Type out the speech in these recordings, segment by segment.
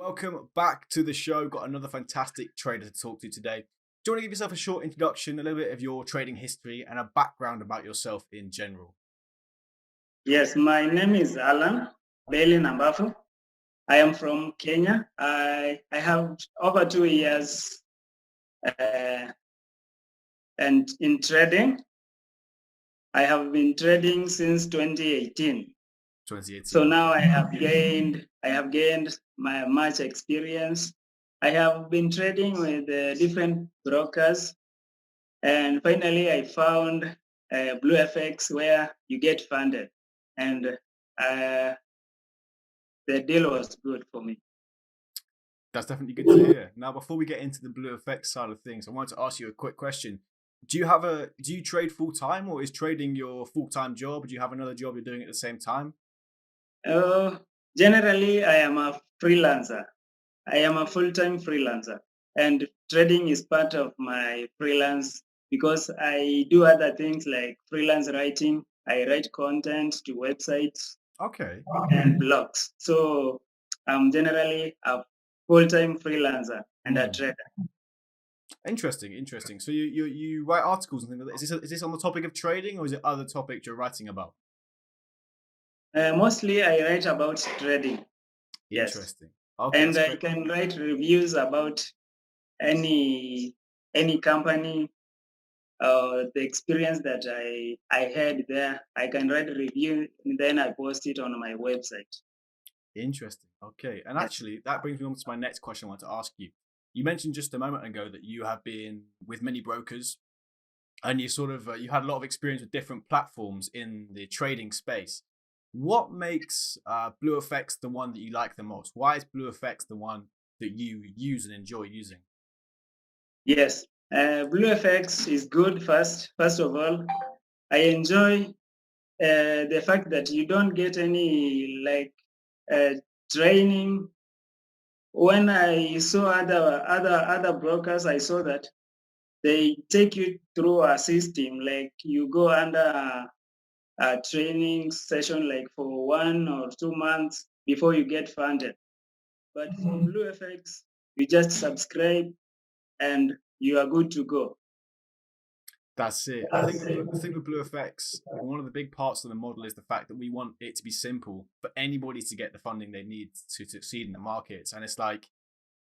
Welcome back to the show. Got another fantastic trader to talk to today. Do you want to give yourself a short introduction, a little bit of your trading history, and a background about yourself in general? Yes, my name is Allan Bailey Nambafu. I am from Kenya. I have over 2 years uh, and in trading. I have been trading since 2018. So 2018. now Okay. I have gained my much experience. I have been trading with different brokers, and finally I found BluFX where you get funded, and uh, the deal was good for me. That's definitely good to hear. Now, before we get into the blue effects side of things, I wanted to ask you a quick question. Do you trade full time, or is trading your full time job? Do you have another job you're doing at the same time? Uh, Generally, I am a freelancer. I am a full-time freelancer, and trading is part of my freelance because I do other things like freelance writing. I write content to websites Okay. and blogs. So I'm generally a full-time freelancer and a Hmm. trader. Interesting, interesting. So you write articles and things like that. Is this on the topic of trading, or is it other topics you're writing about? Mostly, I write about trading. Yes, Interesting. Okay, and that's I great. can write reviews about any any company, the experience that I had there. I can write a review and then I post it on my website. Interesting. Okay. And Yes. actually, that brings me on to my next question I want to ask you. You mentioned just a moment ago that you have been with many brokers and you sort of you had a lot of experience with different platforms in the trading space. What makes BlueFX the one that you like the most? Why is BlueFX the one that you use and enjoy using? Yes. BlueFX is good First of all, I enjoy the fact that you don't get any like training. When I saw other brokers, I saw that they take you through a system like you go under a training session like for 1 or 2 months before you get funded. But for BlueFX, you just subscribe and you are good to go. That's it. I think the thing with BlueFX, one of the big parts of the model is the fact that we want it to be simple for anybody to get the funding they need to succeed in the markets. And it's like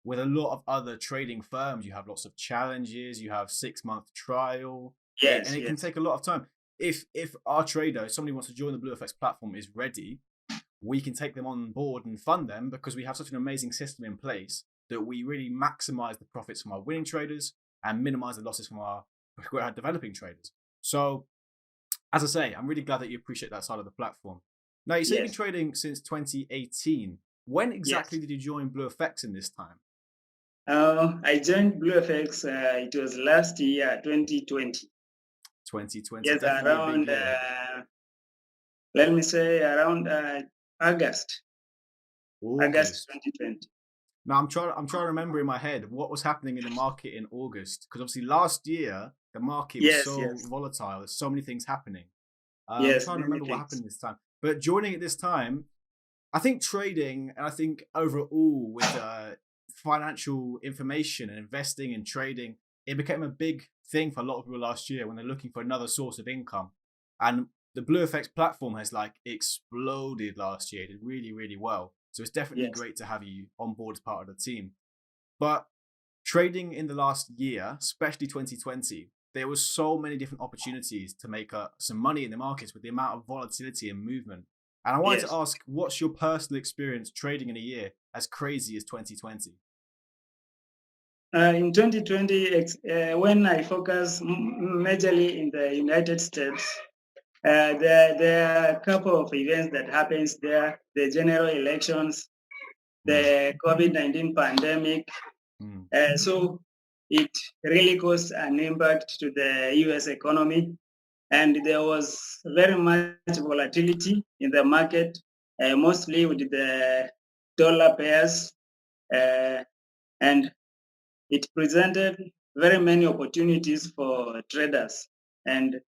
with a lot of other trading firms, you have lots of challenges, you have 6 month trial, and Yes, it can yes, take a lot of time. If our trader, if somebody wants to join the BlueFX platform, is ready, we can take them on board and fund them because we have such an amazing system in place that we really maximize the profits from our winning traders and minimize the losses from our developing traders. So, as I say, I'm really glad that you appreciate that side of the platform. Now, you say you've been yes, trading since 2018. When exactly yes. did you join BlueFX in this time? I joined BlueFX, it was last year, 2020. 2020, Yes, definitely a big around, year. let me say around August, August August. 2020. Now I'm trying to remember in my head what was happening in the market in August because obviously last year the market was Yes, so yes, volatile. There's so many things happening. I'm yes, trying to many remember what things. happened this time. But joining at this time, I think trading and I think overall with financial information and investing and trading, it became a big thing for a lot of people last year when they're looking for another source of income. And the BlueFX platform has like exploded last year. It did really, really well. So it's definitely Yes. great to have you on board as part of the team. But trading in the last year, especially 2020, there was so many different opportunities to make some money in the markets with the amount of volatility and movement. And I wanted to Yes. ask, what's your personal experience trading in a year as crazy as 2020? In 2020, when I focus majorly in the United States, there are a couple of events that happens there: the general elections, Mm, the COVID-19 pandemic. mm, So it really caused an impact to the U.S. economy, and there was very much volatility in the market, mostly with the dollar pairs, uh, and it presented very many opportunities for traders, and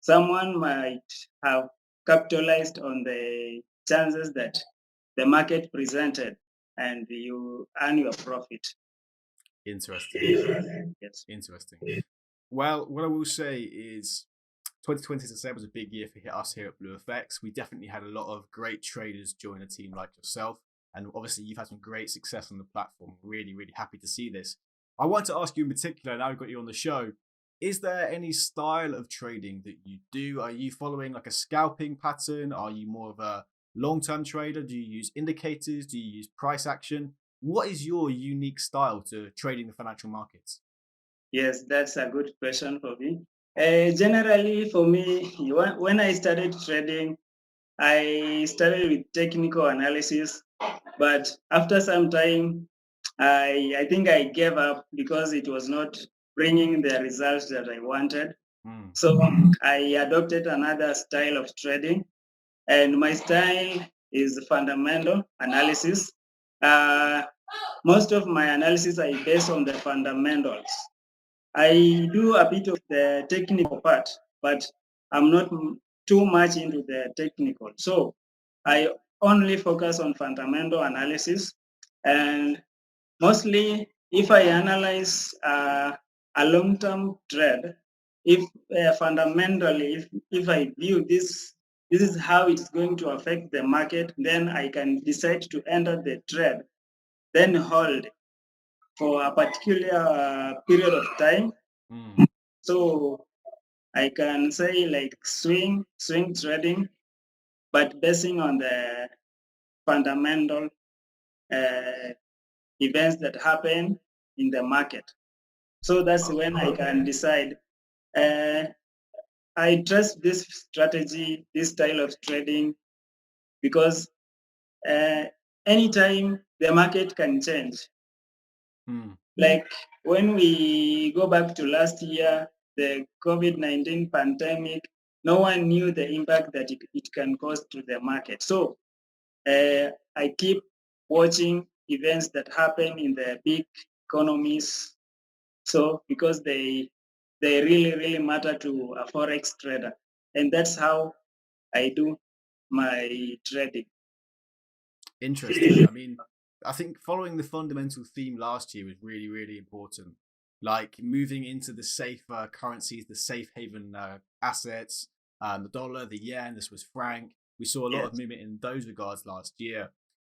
someone might have capitalized on the chances that the market presented. and you earn your profit. Interesting. Yes. Interesting. Well, what I will say is 2020, as I said, was a big year for us here at BluFX. We definitely had a lot of great traders join a team like yourself. And obviously, you've had some great success on the platform. Really, really happy to see this. I want to ask you in particular, now we've got you on the show, is there any style of trading that you do? Are you following like a scalping pattern? Are you more of a long-term trader? Do you use indicators? Do you use price action? What is your unique style to trading the financial markets? Yes, that's a good question for me. Generally, for me, when I started trading, I started with technical analysis, but after some time, I think I gave up because it was not bringing the results that I wanted. Mm, So I adopted another style of trading, and my style is fundamental analysis. Uh, Most of my analysis I base on the fundamentals. I do a bit of the technical part, but I'm not too much into the technical. So I only focus on fundamental analysis. And mostly, if I analyze a long term trade, if fundamentally, if I view this is how it's going to affect the market, then I can decide to enter the trade, then hold for a particular period of time. mm. So I can say like swing trading, but basing on the fundamental uh, events that happen in the market. So that's when I can decide. Uh, I trust this strategy, this style of trading, because uh, anytime the market can change. Mm. Like when we go back to last year, the COVID-19 pandemic, no one knew the impact that it can cause to the market. So I keep watching events that happen in the big economies. So because they really, really matter to a Forex trader. And that's how I do my trading. Interesting. I mean, I think following the fundamental theme last year was really, really important. Like moving into the safer currencies, the safe haven assets, the dollar, the yen, the Swiss franc. We saw a lot of Yes, movement in those regards last year.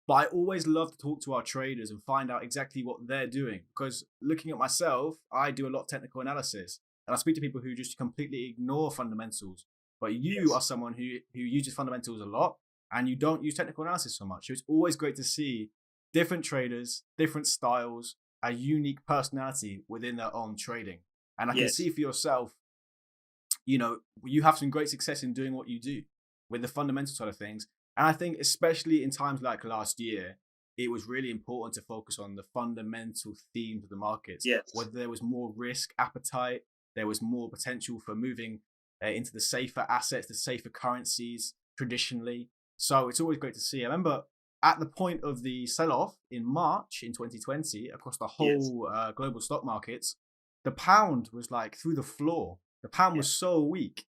But I always love to talk to our traders and find out exactly what they're doing. Because looking at myself, I do a lot of technical analysis and I speak to people who just completely ignore fundamentals. But you yes, are someone who uses fundamentals a lot and you don't use technical analysis so much. So it's always great to see different traders, different styles, a unique personality within their own trading. And I can yes, see for yourself, you have some great success in doing what you do with the fundamental side of things. And I think, especially in times like last year, it was really important to focus on the fundamental themes of the markets, yes, whether there was more risk appetite, there was more potential for moving into the safer assets, the safer currencies traditionally. So it's always great to see. I remember at the point of the sell off in March in 2020 across the yes, whole global stock markets, the pound was like through the floor. The pound yes, was so weak.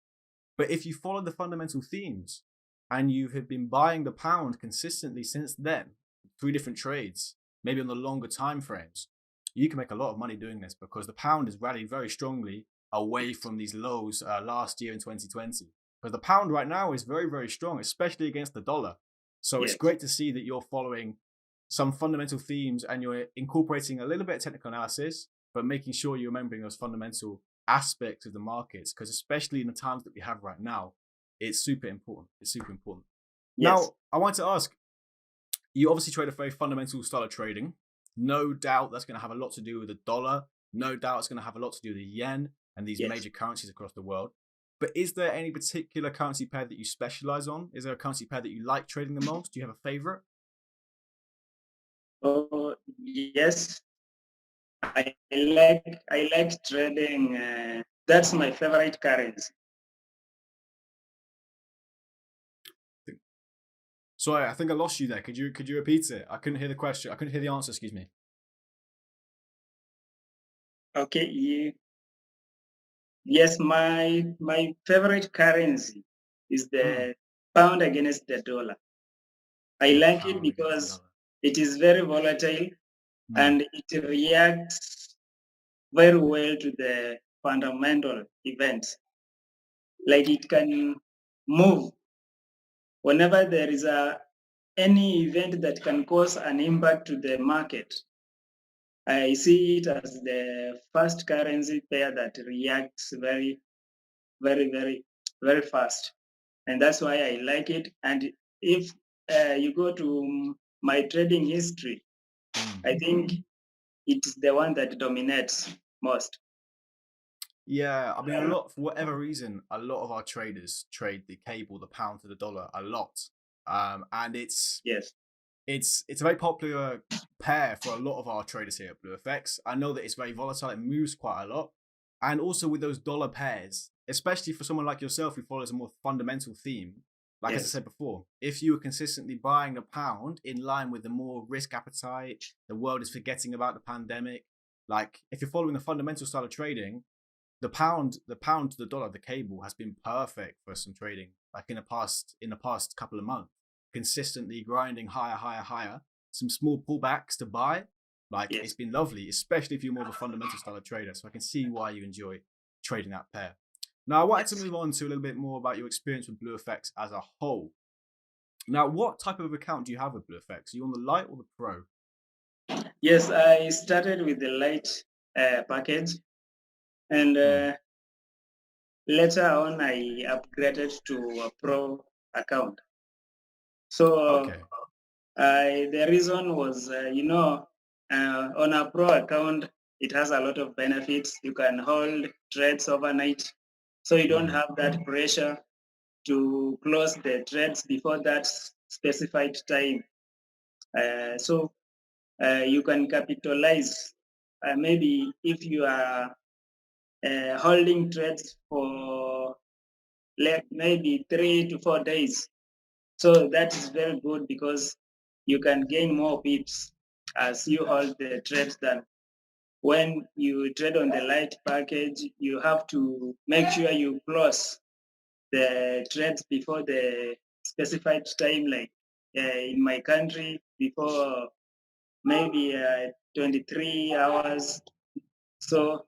But if you follow the fundamental themes and you have been buying the pound consistently since then, through different trades, maybe on the longer time frames, you can make a lot of money doing this because the pound has rallied very strongly away from these lows last year in 2020. Because the pound right now is very, very strong, especially against the dollar. So it's yes, great to see that you're following some fundamental themes and you're incorporating a little bit of technical analysis, but making sure you're remembering those fundamental aspects of the markets, because especially in the times that we have right now, it's super important. It's super important. yes, Now, I want to ask, you obviously trade a very fundamental style of trading. No doubt that's going to have a lot to do with the dollar. No doubt it's going to have a lot to do with the yen and these yes. major currencies across the world. But is there any particular currency pair that you specialize on? Is there a currency pair that you like trading the most? Do you have a favorite? Oh, yes. I like trading. That's my favorite currency. Sorry, I think I lost you there. Could you repeat it? I couldn't hear the question. I couldn't hear the answer. Excuse me. Okay. Yes, my favorite currency is Mm, the pound against the dollar. I the like it pound against the because dollar. it is very volatile Hmm. and it reacts very well to the fundamental events. Like it can move whenever there is any event that can cause an impact to the market. I see it as the first currency pair that reacts very fast, and that's why I like it. And if you go to my trading history, Hmm. I think it's the one that dominates most. Yeah, I mean, a lot for whatever reason, a lot of our traders trade the cable, the pound to the dollar, a lot, and Yes, it's a very popular pair for a lot of our traders here at BluFX. I know that it's very volatile; it moves quite a lot, and also with those dollar pairs, especially for someone like yourself who follows a more fundamental theme. Like as I yes, said before, if you were consistently buying a pound in line with the more risk appetite, the world is forgetting about the pandemic. Like if you're following a fundamental style of trading, the pound to the dollar, the cable has been perfect for some trading. Like in the past couple of months, consistently grinding higher, higher, higher. Some small pullbacks to buy. Like it's yes, been lovely, especially if you're more of a fundamental style of trader. So I can see why you enjoy trading that pair. Now I wanted to yes. move on to a little bit more about your experience with BluFX as a whole. Now, what type of account do you have with BluFX? Are you on the light or the pro? Yes, I started with the light package, and Hmm. later on I upgraded to a pro account. So Okay. the reason was, on a pro account, it has a lot of benefits. You can hold trades overnight, so you don't Hmm. have that pressure to close the trades before that specified time. So you can capitalize. Maybe if you are holding trades for like maybe 3 to 4 days, so that is very good because you can gain more pips as you hold the trades than when you trade on the light package. You have to make sure you close the trades before the specified time, like in my country, before maybe 23 hours. So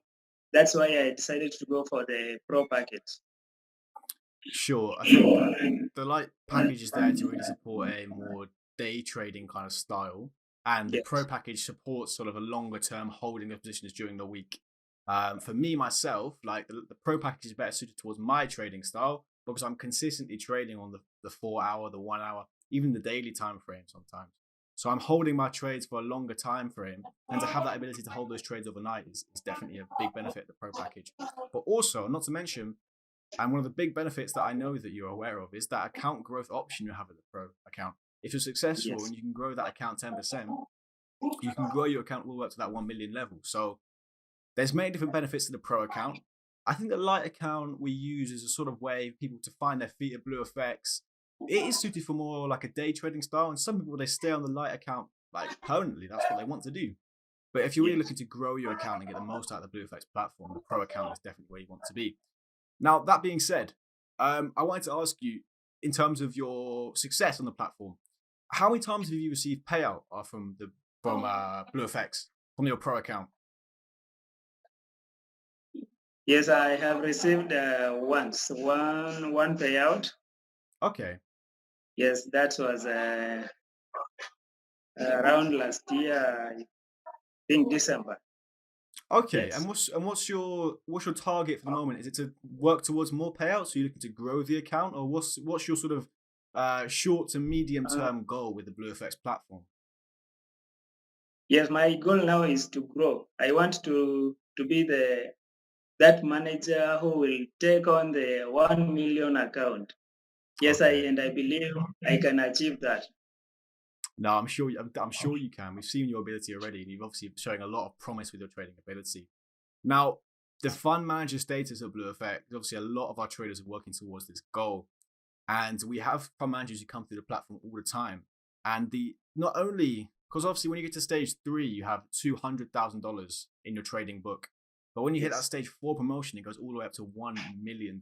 that's why I decided to go for the pro package. Sure. I think the light package is there to really support a more day trading kind of style, and the pro Yes, package supports sort of a longer term holding of positions during the week. For me myself, like the pro package is better suited towards my trading style because I'm consistently trading on the 4 hour, the 1 hour, even the daily time frame sometimes. So I'm holding my trades for a longer time frame, and to have that ability to hold those trades overnight is definitely a big benefit of the pro package. But also, not to mention, and one of the big benefits that I know that you're aware of is that account growth option you have in the pro account. If you're successful yes, and you can grow that account 10%, you can grow your account all the way up to that 1 million level. So there's many different benefits to the pro account. I think the light account we use is a sort of way for people to find their feet at BluFX. It is suited for more like a day trading style, and some people they stay on the light account like permanently. That's what they want to do. But if you're really yes. looking to grow your account and get the most out of the BluFX platform, the pro account is definitely where you want to be. Now, that being said, I wanted to ask you, in terms of your success on the platform, how many times have you received payout from BlueFX from your pro account? Yes, I have received once one payout. Okay, Yes, that was around last year, I think December. okay. And Yes. what's your target for the moment? Is it to work towards more payouts? Are you looking to grow the account, or what's your sort of short to medium Uh, term goal with the BlueFX platform? yes, my goal now is to grow. I want to be the that manager who will take on the 1 million account. Yes, Okay. I believe I can achieve that. No, I'm sure you can. We've seen your ability already, and you've obviously showing a lot of promise with your trading ability. Now, the fund manager status of BlueFX, obviously a lot of our traders are working towards this goal. And we have fund managers who come through the platform all the time. And the not only because obviously when you get to stage 3, you have $200,000 in your trading book. But when you hit that Yes. stage 4 promotion, it goes all the way up to $1 million.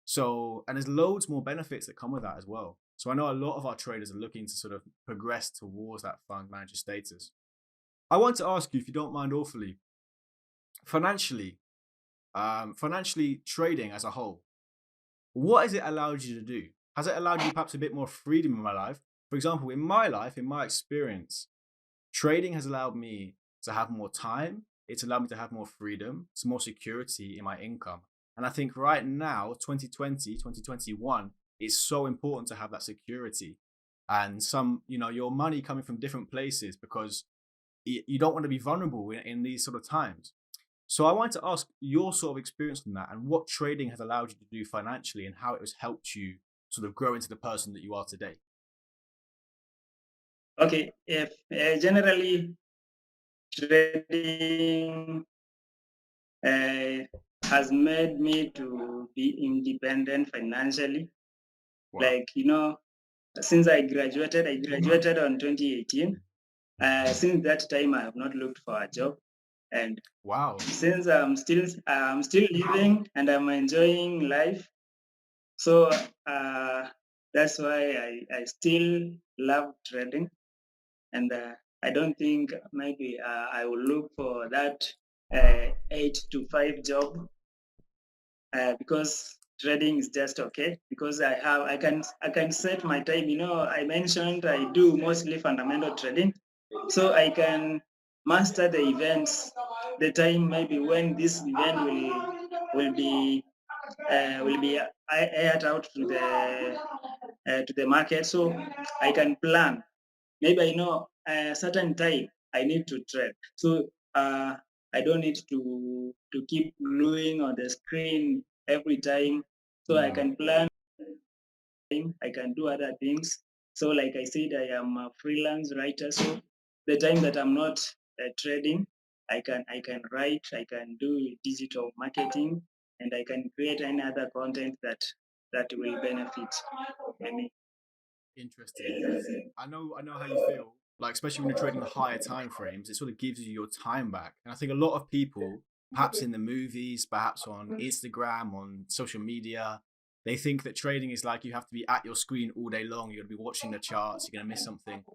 So, and there's loads more benefits that come with that as well. So I know a lot of our traders are looking to sort of progress towards that fund manager status. I want to ask you, if you don't mind awfully, financially, financially trading as a whole, what has it allowed you to do? Has it allowed you perhaps a bit more freedom in my life? For example, in my life, in my experience, trading has allowed me to have more time. It's allowed me to have more freedom, some more security in my income. And I think right now, 2020, 2021, it's so important to have that security and some, your money coming from different places, because you don't want to be vulnerable in these sort of times. So I wanted to ask your sort of experience on that and what trading has allowed you to do financially and how it has helped you sort of grow into the person that you are today. Okay, if generally trading uh, has made me to be independent financially. Wow. Like, since I graduated on 2018. Since that time, I have not looked for a job, and Wow. since I'm still living and I'm enjoying life, so that's why I still love trading, and I don't think maybe I will look for that 8 to 5 job because trading is just okay, because I can set my time. I mentioned I do mostly fundamental trading, so I can master the events, the time maybe when this event will be aired out to the market, so I can plan. Maybe I know a certain time I need to trade, so I don't need to keep gluing on the screen every time. So I can plan. I can do other things. So like I said, I am a freelance writer. So the time that I'm not trading, I can write, I can do digital marketing, and I can create any other content that will benefit me. Interesting. I know how you feel. Like, especially when you're trading the higher time frames, it sort of gives you your time back. And I think a lot of people, perhaps in the movies, perhaps on Instagram, on social media, they think that trading is like you have to be at your screen all day long. You're gonna be watching the charts. You're gonna miss something.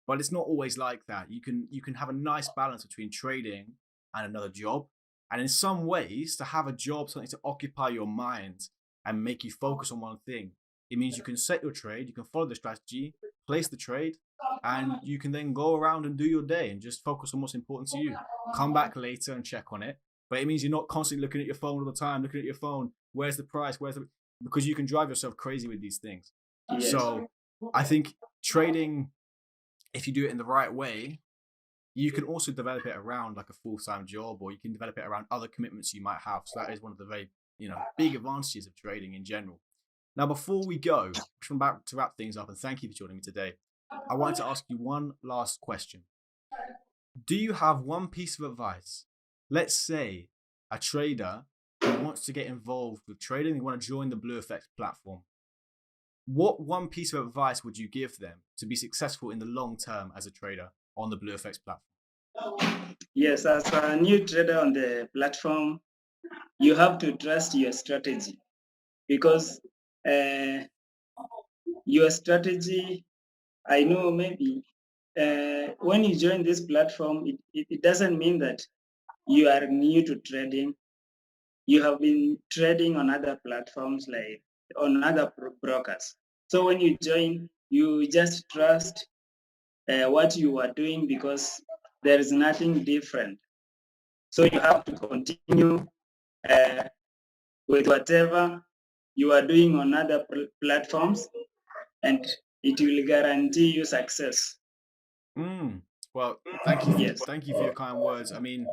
But it's not always like that. You can have a nice balance between trading and another job. And in some ways, to have a job, something to occupy your mind and make you focus on one thing, it means you can set your trade, you can follow the strategy, place the trade, and you can then go around and do your day and just focus on what's important to you. Come back later and check on it. But it means you're not constantly looking at your phone all the time, looking at your phone. Where's the price? Because you can drive yourself crazy with these things. Yes. So I think trading, if you do it in the right way, you can also develop it around like a full-time job, or you can develop it around other commitments you might have. So that is one of the very, big advantages of trading in general. Now, before we go, I'm about to wrap things up, and thank you for joining me today. I wanted to ask you one last question. Do you have one piece of advice? Let's say a trader who wants to get involved with trading, they want to join the BluFX platform. What one piece of advice would you give them to be successful in the long term as a trader on the BluFX platform? Yes, as a new trader on the platform, you have to trust your strategy, because your strategy, I know maybe when you join this platform, it doesn't mean that you are new to trading. You have been trading on other platforms, like on other brokers. So when you join, you just trust what you are doing, because there is nothing different. So you have to continue with whatever you are doing on other platforms, and it will guarantee you success. Well, thank you. Yes. Thank you for your kind words. I mean,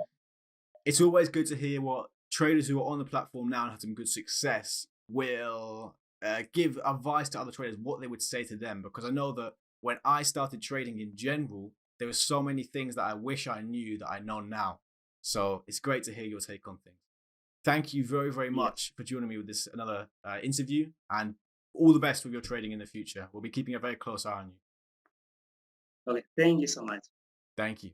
it's always good to hear what traders who are on the platform now and have some good success will give advice to other traders, what they would say to them. Because I know that when I started trading in general, there were so many things that I wish I knew that I know now. So it's great to hear your take on things. Thank you very, very much for joining me with this another interview, and all the best with your trading in the future. We'll be keeping a very close eye on you. Okay. Thank you so much. Thank you.